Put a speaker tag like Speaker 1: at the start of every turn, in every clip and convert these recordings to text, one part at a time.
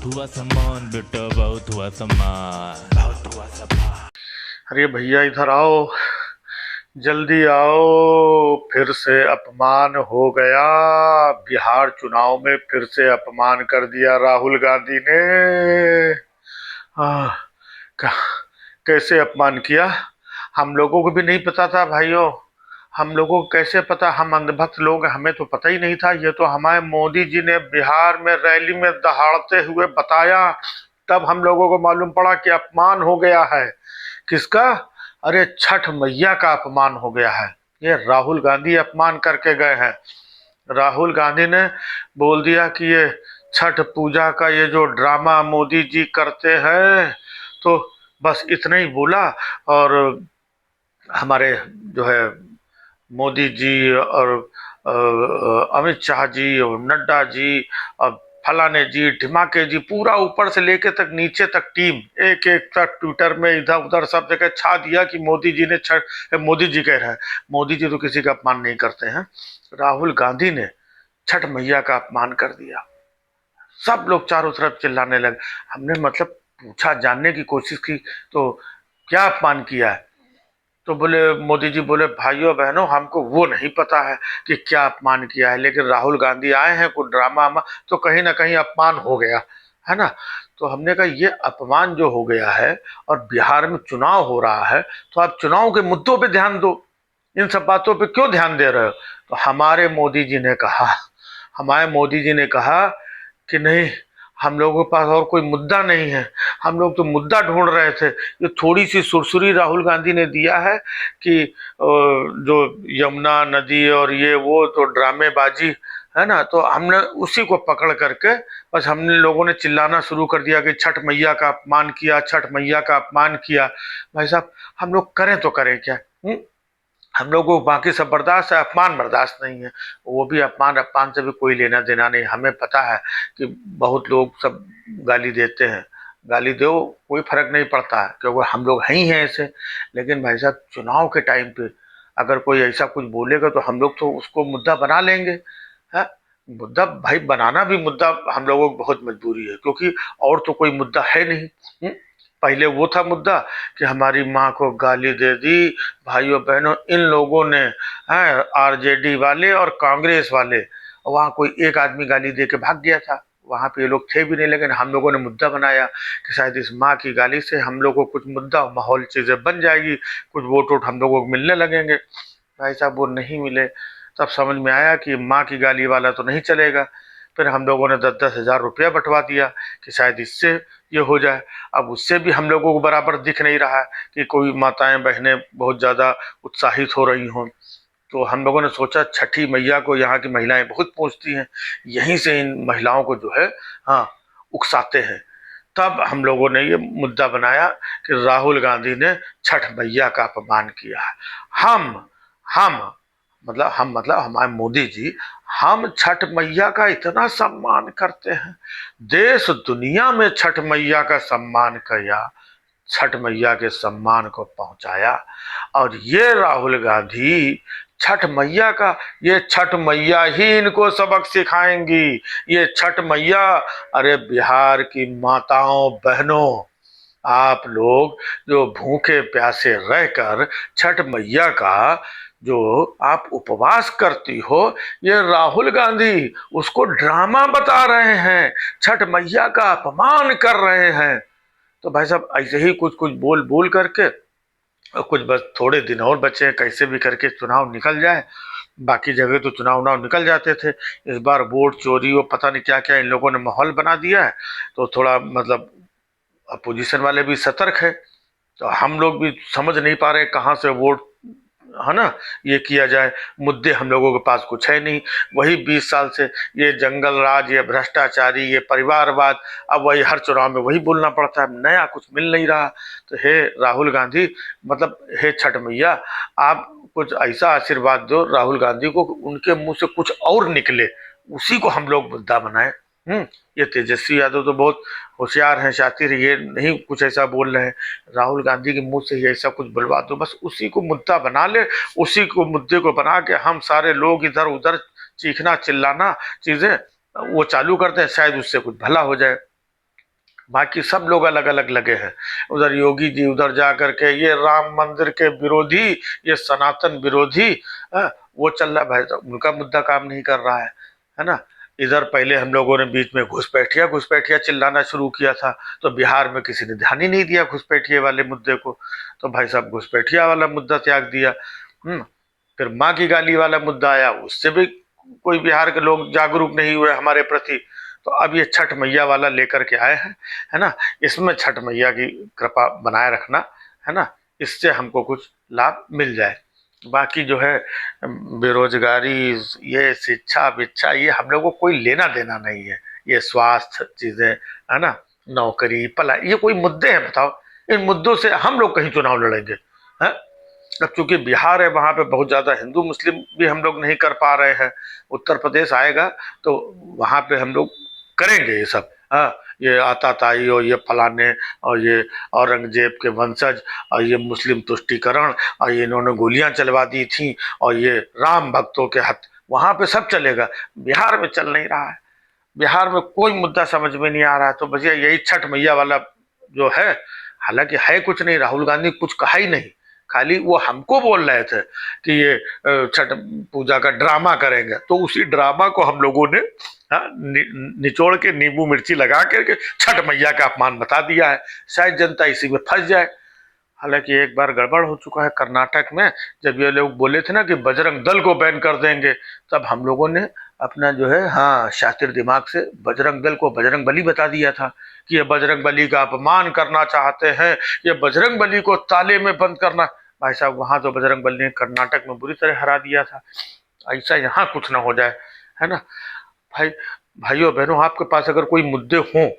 Speaker 1: बहुत हुआ सम्मान बेटा, बहुत हुआ सम्मान, बहुत हुआ सम्मान।
Speaker 2: अरे भैया इधर आओ, जल्दी आओ। फिर से अपमान हो गया। बिहार चुनाव में फिर से अपमान कर दिया राहुल गांधी ने। आह, क- कैसे अपमान किया, हम लोगों को भी नहीं पता था भाइयों। हम लोगों को कैसे पता, हम अंधभक्त लोग हैं, हमें तो पता ही नहीं था। ये तो हमारे मोदी जी ने बिहार में रैली में दहाड़ते हुए बताया, तब हम लोगों को मालूम पड़ा कि अपमान हो गया है। किसका? अरे छठ मैया का अपमान हो गया है। ये राहुल गांधी अपमान करके गए हैं। राहुल गांधी ने बोल दिया कि ये छठ पूजा का ये जो ड्रामा मोदी जी करते हैं, तो बस इतना ही बोला। और हमारे जो है मोदी जी और अमित शाह जी और नड्डा जी और फलाने जी ढिमाके जी, पूरा ऊपर से लेके तक नीचे तक टीम एक एक तक ट्विटर में इधर उधर सब जगह छा दिया कि मोदी जी ने छठ, मोदी जी कह रहा है, मोदी जी तो किसी का अपमान नहीं करते हैं, राहुल गांधी ने छठ मैया का अपमान कर दिया। सब लोग चारों तरफ चिल्लाने लगे। हमने मतलब पूछा, जानने की कोशिश की, तो क्या अपमान किया है? तो बोले, मोदी जी बोले, भाइयों बहनों हमको वो नहीं पता है कि क्या अपमान किया है, लेकिन राहुल गांधी आए हैं कुछ ड्रामा तो कहीं ना कहीं अपमान हो गया है ना। तो हमने कहा ये अपमान जो हो गया है, और बिहार में चुनाव हो रहा है, तो आप चुनाव के मुद्दों पे ध्यान दो, इन सब बातों पे क्यों ध्यान दे रहे हो? तो हमारे मोदी जी ने कहा कि नहीं, हम लोगों के पास और कोई मुद्दा नहीं है, हम लोग तो मुद्दा ढूंढ रहे थे। ये थोड़ी सी सुरसुरी राहुल गांधी ने दिया है कि जो यमुना नदी और ये वो तो ड्रामेबाजी है ना, तो हमने उसी को पकड़ करके बस हमने लोगों ने चिल्लाना शुरू कर दिया कि छठ मैया का अपमान किया, छठ मैया का अपमान किया। भाई साहब, हम लोग करें तो करें क्या? हम लोगों को बाकी सब बर्दाश्त है, अपमान बर्दाश्त नहीं है। वो भी अपमान, अपमान से भी कोई लेना देना नहीं। हमें पता है कि बहुत लोग सब गाली देते हैं, गाली दो, कोई फर्क नहीं पड़ता है क्योंकि हम लोग हैं ही हैं ऐसे। लेकिन भाई साहब, चुनाव के टाइम पे अगर कोई ऐसा कुछ बोलेगा तो हम लोग तो उसको मुद्दा बना लेंगे। है मुद्दा भाई, बनाना भी मुद्दा हम लोगों को बहुत मजबूरी है, क्योंकि और तो कोई मुद्दा है नहीं। पहले वो था मुद्दा कि हमारी माँ को गाली दे दी। भाइयों बहनों, इन लोगों ने, आरजेडी वाले और कांग्रेस वाले, वहाँ कोई एक आदमी गाली दे के भाग गया था, वहाँ पे ये लोग थे भी नहीं, लेकिन हम लोगों ने मुद्दा बनाया कि शायद इस माँ की गाली से हम लोगों को कुछ मुद्दा माहौल चीजें बन जाएगी, कुछ वोट वोट हम लोगों को मिलने लगेंगे। भाई साहब, वो नहीं मिले। तब समझ में आया कि माँ की गाली वाला तो नहीं चलेगा। फिर हम लोगों ने 10-10 हज़ार रुपया बंटवा दिया कि शायद इससे ये हो जाए। अब उससे भी हम लोगों को बराबर दिख नहीं रहा कि कोई माताएं बहनें बहुत ज़्यादा उत्साहित हो रही हों। तो हम लोगों ने सोचा, छठी मैया को यहाँ की महिलाएं बहुत पूजती हैं, यहीं से इन महिलाओं को जो है, हाँ, उकसाते हैं। तब हम लोगों ने ये मुद्दा बनाया कि राहुल गांधी ने छठ मैया का अपमान किया है। हम हम हम मतलब हमारे मोदी जी, हम छठ मैया का इतना सम्मान करते हैं, देश दुनिया में छठ मैया का सम्मान किया, छठ मैया के सम्मान को पहुंचाया। और ये राहुल गांधी छठ मैया का, ये छठ मैया ही इनको सबक सिखाएंगी। ये छठ मैया, अरे बिहार की माताओं बहनों, आप लोग जो भूखे प्यासे रहकर छठ मैया का जो आप उपवास करती हो, ये राहुल गांधी उसको ड्रामा बता रहे हैं, छठ मैया का अपमान कर रहे हैं। तो भाई साहब, ऐसे ही कुछ कुछ बोल बोल करके, और कुछ बस थोड़े दिन और बचे हैं, कैसे भी करके चुनाव निकल जाए। बाकी जगह तो चुनाव उनाव निकल जाते थे, इस बार वोट चोरी और पता नहीं क्या क्या इन लोगों ने माहौल बना दिया है। तो थोड़ा मतलब अपोजिशन वाले भी सतर्क है, तो हम लोग भी समझ नहीं पा रहे कहाँ से वोट, है ना, ये किया जाए। मुद्दे हम लोगों के पास कुछ है नहीं, वही 20 साल से ये जंगल राज, ये भ्रष्टाचारी, ये परिवारवाद, अब वही हर चुनाव में वही बोलना पड़ता है, नया कुछ मिल नहीं रहा। तो हे राहुल गांधी, मतलब हे छठ मैया, आप कुछ ऐसा आशीर्वाद दो राहुल गांधी को, उनके मुंह से कुछ और निकले, उसी को हम लोग मुद्दा बनाए। ये तेजस्वी यादव तो बहुत होशियार हैं, शातिर, ये नहीं कुछ ऐसा बोल रहे हैं। राहुल गांधी के मुंह से ही ऐसा कुछ बुलवा दो, बस उसी को मुद्दा बना ले, उसी को मुद्दे को बना के हम सारे लोग इधर उधर चीखना चिल्लाना चीजें वो चालू करते हैं, शायद उससे कुछ भला हो जाए। बाकी सब लोग अलग अलग लगे हैं। उधर योगी जी उधर जा करके ये राम मंदिर के विरोधी, ये सनातन विरोधी, वो चल रहा है भाई साहब, उनका मुद्दा काम नहीं कर रहा है ना। इधर पहले हम लोगों ने बीच में घुसपैठिया चिल्लाना शुरू किया था, तो बिहार में किसी ने ध्यान ही नहीं दिया घुसपैठिए वाले मुद्दे को, तो भाई साहब घुसपैठिया वाला मुद्दा त्याग दिया। फिर माँ की गाली वाला मुद्दा आया, उससे भी कोई बिहार के लोग जागरूक नहीं हुए हमारे प्रति। तो अब ये छठ मैया वाला लेकर के आए हैं, है ना। इसमें छठ मैया की कृपा बनाए रखना, है ना, इससे हमको कुछ लाभ मिल जाए। बाकी जो है बेरोजगारी, ये शिक्षा विच्छा, ये हम लोगों को कोई लेना देना नहीं है। ये स्वास्थ्य चीजें, है ना, नौकरी पढ़ाई, ये कोई मुद्दे हैं बताओ? इन मुद्दों से हम लोग कहीं चुनाव लड़ेंगे? है अब चूंकि बिहार है, वहां पे बहुत ज्यादा हिंदू मुस्लिम भी हम लोग नहीं कर पा रहे हैं। उत्तर प्रदेश आएगा तो वहां पे हम लोग करेंगे ये सब। हाँ, ये आताताई और ये फलाने और ये औरंगजेब के वंशज और ये मुस्लिम तुष्टीकरण और ये इन्होंने गोलियां चलवा दी थी और ये राम भक्तों के हथ, वहां पे सब चलेगा। बिहार में चल नहीं रहा है, बिहार में कोई मुद्दा समझ में नहीं आ रहा है। तो भैया यही छठ मैया वाला जो है, हालांकि है कुछ नहीं, राहुल गांधी कुछ कहा ही नहीं, खाली वो हमको बोल रहे थे कि ये छठ पूजा का ड्रामा करेंगे, तो उसी ड्रामा को हम लोगों ने निचोड़ के नींबू मिर्ची लगा करके छठ मैया का अपमान बता दिया है। शायद जनता इसी में फंस जाए। हालांकि एक बार गड़बड़ हो चुका है कर्नाटक में, जब ये लोग बोले थे ना कि बजरंग दल को बैन कर देंगे, तब हम लोगों ने अपना जो है, हाँ, शातिर दिमाग से बजरंग दल को बजरंग बली बता दिया था कि ये बजरंग बली का अपमान करना चाहते हैं, ये बजरंग बली को ताले में बंद करना। भाई साहब, वहां तो बजरंग बली ने कर्नाटक में बुरी तरह हरा दिया था। ऐसा यहाँ कुछ ना हो जाए, है ना। भाइयों बहनों, आपके पास अगर कोई मुद्दे हों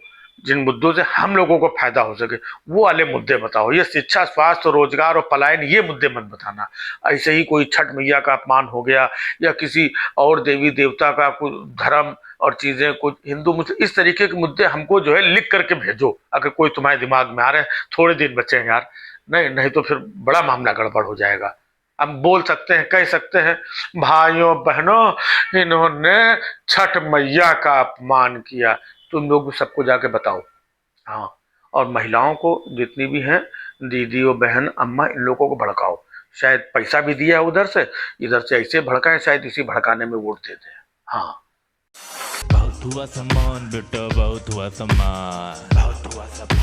Speaker 2: जिन मुद्दों से हम लोगों को फायदा हो सके, वो वाले मुद्दे बताओ। ये शिक्षा, स्वास्थ्य, रोजगार और पलायन, ये मुद्दे मत बताना। ऐसे ही कोई छठ मैया का अपमान हो गया या किसी और देवी देवता का कुछ धर्म और चीजें, कुछ हिंदू मुस्लिम, इस तरीके के मुद्दे हमको जो है लिख करके भेजो, अगर कोई तुम्हारे दिमाग में आ रहे हैं। थोड़े दिन बचे हैं यार, नहीं तो फिर बड़ा मामला गड़बड़ हो जाएगा। हम बोल सकते हैं, कह सकते हैं, भाइयों बहनों, इन्होंने छठ मैया का अपमान किया, तुम लोग सबको जाके बताओ। हाँ, और महिलाओं को जितनी भी हैं, दीदी और बहन, अम्मा, इन लोगों को भड़काओ। शायद पैसा भी दिया है उधर से, इधर से ऐसे भड़काए, शायद इसी भड़काने में वोट देते हैं। हाँ,
Speaker 1: बहुत हुआ सम्मान बेटा, बहुत हुआ सम्मान, बहुत हुआ सम्मान।